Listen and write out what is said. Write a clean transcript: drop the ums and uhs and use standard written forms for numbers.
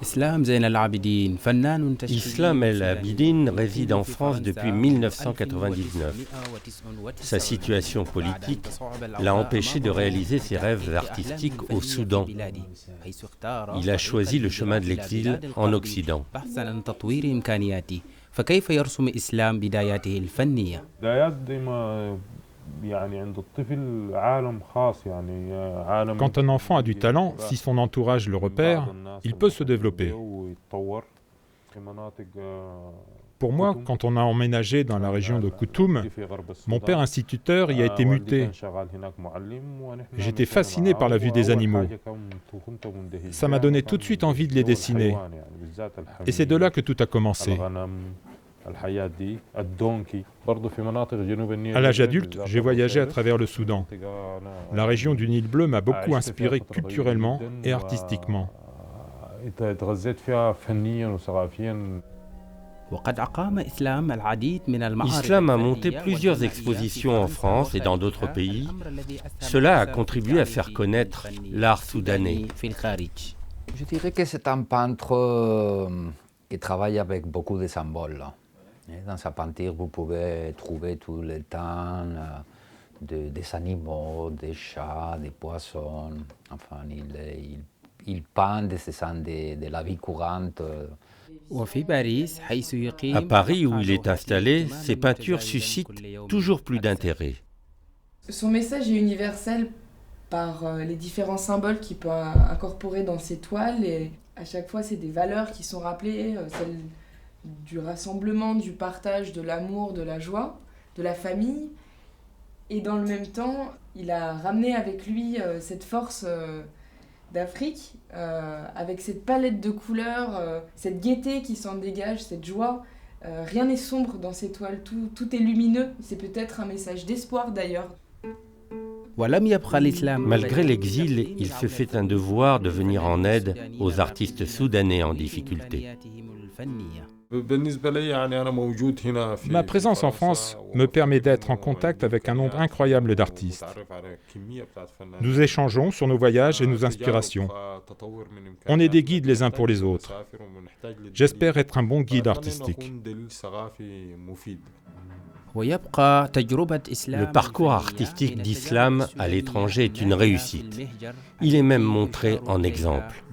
Islam El Abidine réside en France depuis 1999. Sa situation politique l'a empêché de réaliser ses rêves artistiques au Soudan. Il a choisi le chemin de l'exil en Occident. Quand un enfant a du talent, si son entourage le repère, il peut se développer. Pour moi, quand on a emménagé dans la région de Koutoum, mon père instituteur y a été muté. J'étais fasciné par la vue des animaux. Ça m'a donné tout de suite envie de les dessiner. Et c'est de là que tout a commencé. À l'âge adulte, j'ai voyagé à travers le Soudan. La région du Nil bleu m'a beaucoup inspiré culturellement et artistiquement. Islam a monté plusieurs expositions en France et dans d'autres pays. Cela a contribué à faire connaître l'art soudanais. Je dirais que c'est un peintre qui travaille avec beaucoup de symboles. Dans sa peinture, vous pouvez trouver tout le temps des animaux, des chats, des poissons. Enfin, il peint des scènes de la vie courante. À Paris, où il est installé, ses peintures suscitent toujours plus d'intérêt. Son message est universel par les différents symboles qu'il peut incorporer dans ses toiles. Et à chaque fois, c'est des valeurs qui sont rappelées, celles du rassemblement, du partage, de l'amour, de la joie, de la famille. Et dans le même temps, il a ramené avec lui cette force d'Afrique, avec cette palette de couleurs, cette gaieté qui s'en dégage, cette joie. Rien n'est sombre dans ces toiles, tout est lumineux. C'est peut-être un message d'espoir d'ailleurs. Malgré l'exil, il se fait un devoir de venir en aide aux artistes soudanais en difficulté. Ma présence en France me permet d'être en contact avec un nombre incroyable d'artistes. Nous échangeons sur nos voyages et nos inspirations. On est des guides les uns pour les autres. J'espère être un bon guide artistique. Le parcours artistique d'Islam à l'étranger est une réussite. Il est même montré en exemple.